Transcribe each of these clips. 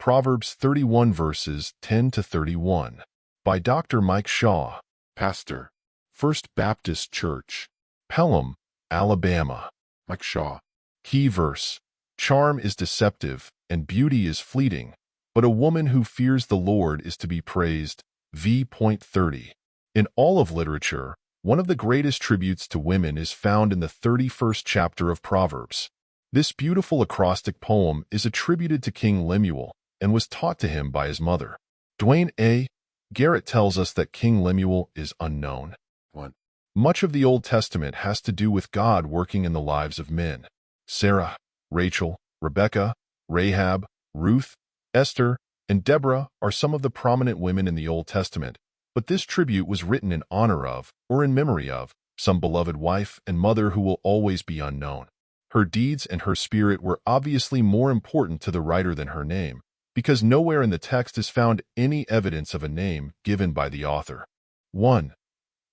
Proverbs 31 verses 10 to 31. By Dr. Mike Shaw, Pastor, First Baptist Church, Pelham, Alabama. Mike Shaw. Key verse. Charm is deceptive, and beauty is fleeting, but a woman who fears the Lord is to be praised. v.30. In all of literature, one of the greatest tributes to women is found in the 31st chapter of Proverbs. This beautiful acrostic poem is attributed to King Lemuel and was taught to him by his mother. Dwayne A. Garrett tells us that King Lemuel is unknown. 1. Much of the Old Testament has to do with God working in the lives of men. Sarah, Rachel, Rebecca, Rahab, Ruth, Esther, and Deborah are some of the prominent women in the Old Testament, but this tribute was written in honor of, or in memory of, some beloved wife and mother who will always be unknown. Her deeds and her spirit were obviously more important to the writer than her name, because nowhere in the text is found any evidence of a name given by the author. 1.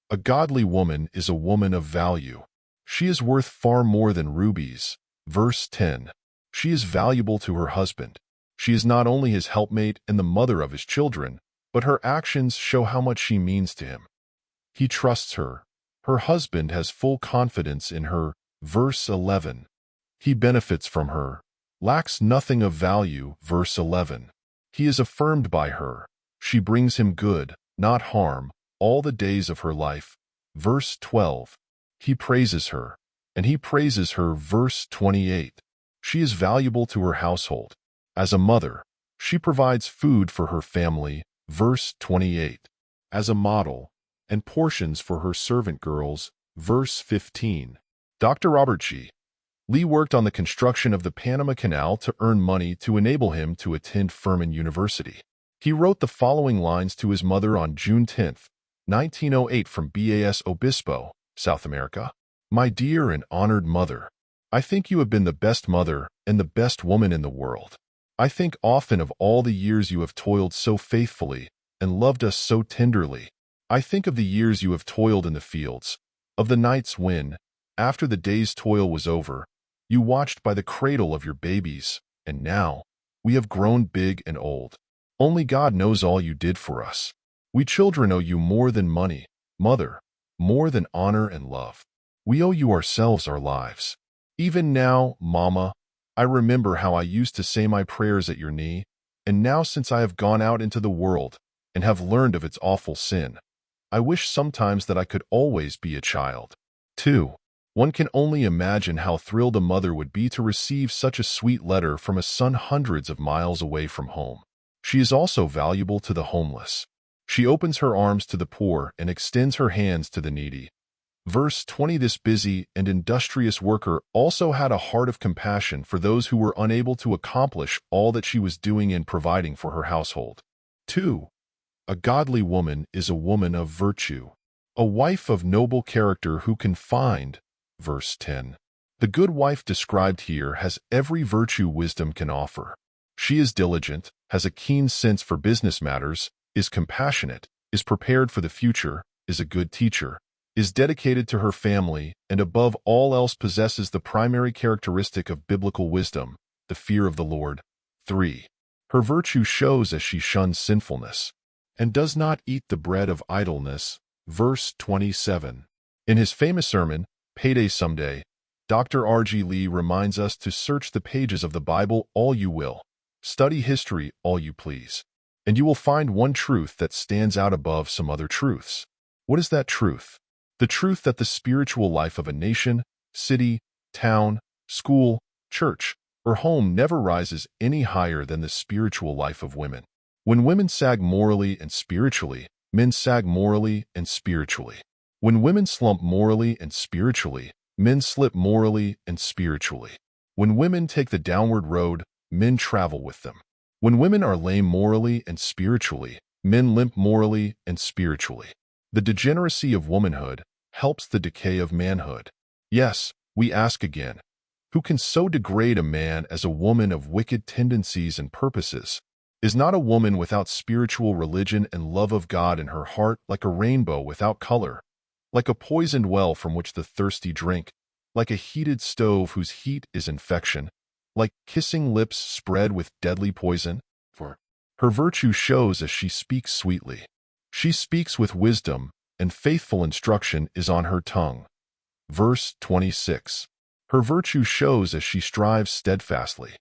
A godly woman is a woman of value. She is worth far more than rubies. Verse 10. She is valuable to her husband. She is not only his helpmate and the mother of his children, but her actions show how much she means to him. He trusts her. Her husband has full confidence in her. Verse 11. He benefits from her, lacks nothing of value. Verse 11. He is affirmed by her. She brings him good, not harm, all the days of her life. Verse 12. He praises her, and he praises her. Verse 28. She is valuable to her household. As a mother, she provides food for her family. Verse 28. As a model, and portions for her servant girls. Verse 15. Dr. Robert G. Lee worked on the construction of the Panama Canal to earn money to enable him to attend Furman University. He wrote the following lines to his mother on June 10, 1908 from Bas Obispo, South America. My dear and honored mother, I think you have been the best mother and the best woman in the world. I think often of all the years you have toiled so faithfully and loved us so tenderly. I think of the years you have toiled in the fields, of the nights when, after the day's toil was over, you watched by the cradle of your babies, and now we have grown big and old. Only God knows all you did for us. We children owe you more than money, mother, more than honor and love. We owe you ourselves, our lives. Even now, Mama, I remember how I used to say my prayers at your knee, and now since I have gone out into the world and have learned of its awful sin, I wish sometimes that I could always be a child. 2. One can only imagine how thrilled a mother would be to receive such a sweet letter from a son hundreds of miles away from home. She is also valuable to the homeless. She opens her arms to the poor and extends her hands to the needy. Verse 20. This busy and industrious worker also had a heart of compassion for those who were unable to accomplish all that she was doing in providing for her household. 2. A godly woman is a woman of virtue, a wife of noble character who can find. Verse 10. The good wife described here has every virtue wisdom can offer. She is diligent, has a keen sense for business matters, is compassionate, is prepared for the future, is a good teacher, is dedicated to her family, and above all else possesses the primary characteristic of biblical wisdom, the fear of the Lord. 3. Her virtue shows as she shuns sinfulness, and does not eat the bread of idleness. Verse 27. In his famous sermon, Payday Someday, Dr. R.G. Lee reminds us to search the pages of the Bible all you will, study history all you please, and you will find one truth that stands out above some other truths. What is that truth? The truth that the spiritual life of a nation, city, town, school, church, or home never rises any higher than the spiritual life of women. When women sag morally and spiritually, men sag morally and spiritually. When women slump morally and spiritually, men slip morally and spiritually. When women take the downward road, men travel with them. When women are lame morally and spiritually, men limp morally and spiritually. The degeneracy of womanhood helps the decay of manhood. Yes, we ask again, who can so degrade a man as a woman of wicked tendencies and purposes? Is not a woman without spiritual religion and love of God in her heart like a rainbow without color, like a poisoned well from which the thirsty drink, like a heated stove whose heat is infection, like kissing lips spread with deadly poison? For her virtue shows as she speaks sweetly. She speaks with wisdom, and faithful instruction is on her tongue. Verse 26. Her virtue shows as she strives steadfastly.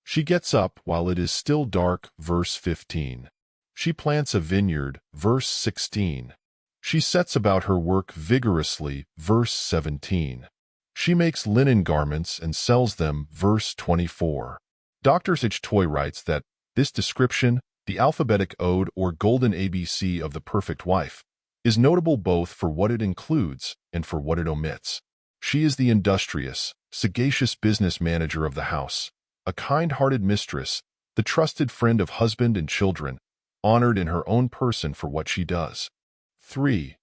She gets up while it is still dark. Verse 15. She plants a vineyard. Verse 16. She sets about her work vigorously. Verse 17. She makes linen garments and sells them. Verse 24. Dr. H. Toy writes that this description, the alphabetic ode or golden ABC of the perfect wife, is notable both for what it includes and for what it omits. She is the industrious, sagacious business manager of the house, a kind-hearted mistress, the trusted friend of husband and children, honored in her own person for what she does. 3.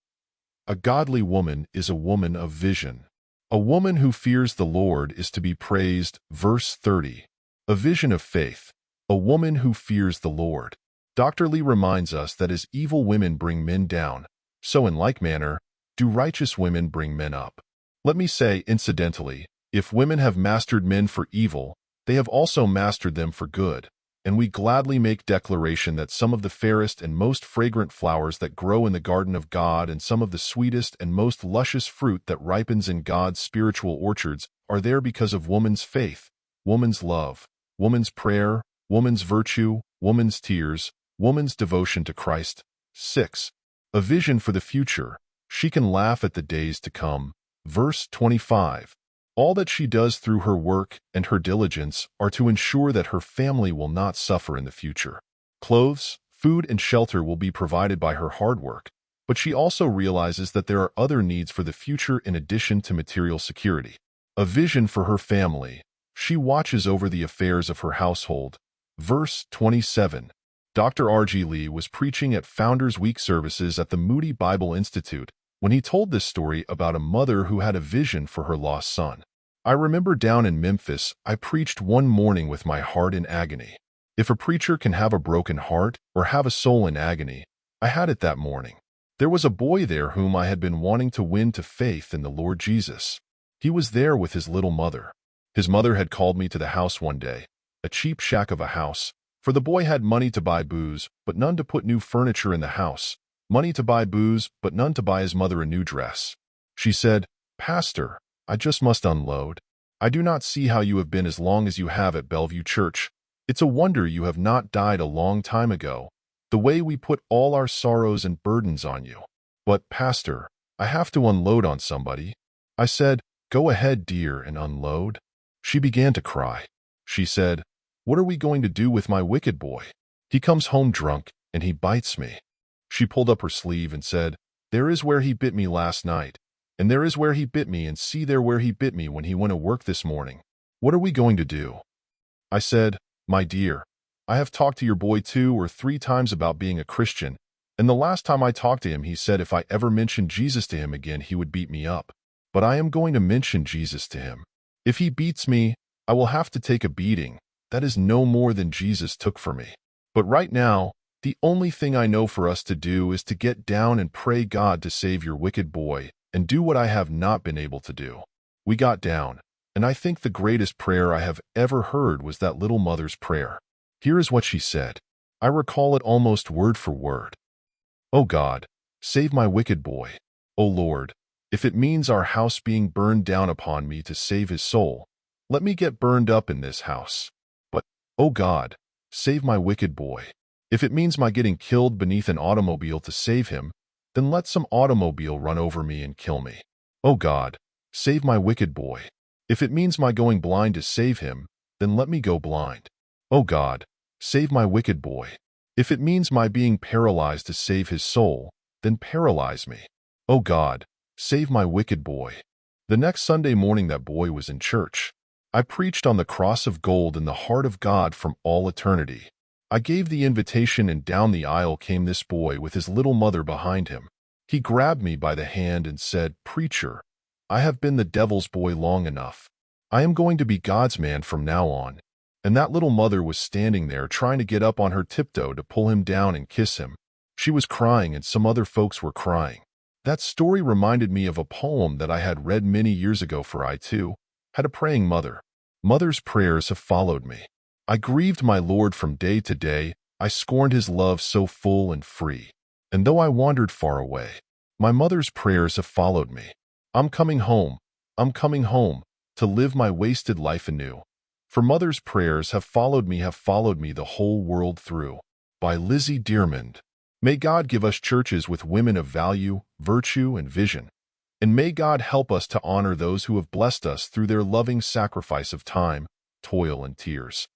A godly woman is a woman of vision. A woman who fears the Lord is to be praised. Verse 30. A vision of faith. A woman who fears the Lord. Dr. Lee reminds us that as evil women bring men down, so in like manner do righteous women bring men up. Let me say, incidentally, if women have mastered men for evil, they have also mastered them for good, and we gladly make declaration that some of the fairest and most fragrant flowers that grow in the garden of God and some of the sweetest and most luscious fruit that ripens in God's spiritual orchards are there because of woman's faith, woman's love, woman's prayer, woman's virtue, woman's tears, woman's devotion to Christ. 6. A vision for the future. She can laugh at the days to come. Verse 25. All that she does through her work and her diligence are to ensure that her family will not suffer in the future. Clothes, food, and shelter will be provided by her hard work, but she also realizes that there are other needs for the future in addition to material security. A vision for her family. She watches over the affairs of her household. Verse 27. Dr. R.G. Lee was preaching at Founders Week services at the Moody Bible Institute when he told this story about a mother who had a vision for her lost son. I remember down in Memphis, I preached one morning with my heart in agony. If a preacher can have a broken heart or have a soul in agony, I had it that morning. There was a boy there whom I had been wanting to win to faith in the Lord Jesus. He was there with his little mother. His mother had called me to the house one day, a cheap shack of a house, for the boy had money to buy booze, but none to put new furniture in the house, money to buy booze, but none to buy his mother a new dress. She said, "Pastor, I just must unload. I do not see how you have been as long as you have at Bellevue Church. It's a wonder you have not died a long time ago, the way we put all our sorrows and burdens on you. But, Pastor, I have to unload on somebody." I said, "Go ahead, dear, and unload." She began to cry. She said, "What are we going to do with my wicked boy? He comes home drunk, and he bites me." She pulled up her sleeve and said, "There is where he bit me last night, and there is where he bit me, and see there where he bit me when he went to work this morning. What are we going to do?" I said, "My dear, I have talked to your boy 2 or 3 times about being a Christian, and the last time I talked to him he said if I ever mentioned Jesus to him again he would beat me up. But I am going to mention Jesus to him. If he beats me, I will have to take a beating. That is no more than Jesus took for me. But right now, the only thing I know for us to do is to get down and pray God to save your wicked boy and do what I have not been able to do." We got down, and I think the greatest prayer I have ever heard was that little mother's prayer. Here is what she said. I recall it almost word for word. "Oh God, save my wicked boy. Oh Lord, if it means our house being burned down upon me to save his soul, let me get burned up in this house. But, oh God, save my wicked boy. If it means my getting killed beneath an automobile to save him, then let some automobile run over me and kill me. Oh God, save my wicked boy. If it means my going blind to save him, then let me go blind. Oh God, save my wicked boy. If it means my being paralyzed to save his soul, then paralyze me. Oh God, save my wicked boy." The next Sunday morning that boy was in church. I preached on the cross of gold in the heart of God from all eternity. I gave the invitation, and down the aisle came this boy with his little mother behind him. He grabbed me by the hand and said, "Preacher, I have been the devil's boy long enough. I am going to be God's man from now on." And that little mother was standing there trying to get up on her tiptoe to pull him down and kiss him. She was crying, and some other folks were crying. That story reminded me of a poem that I had read many years ago, for I, too, had a praying mother. Mother's prayers have followed me. I grieved my Lord from day to day, I scorned his love so full and free. And though I wandered far away, my mother's prayers have followed me. I'm coming home, to live my wasted life anew. For mother's prayers have followed me the whole world through. By Lizzie DeArmond. May God give us churches with women of value, virtue, and vision. And may God help us to honor those who have blessed us through their loving sacrifice of time, toil, and tears.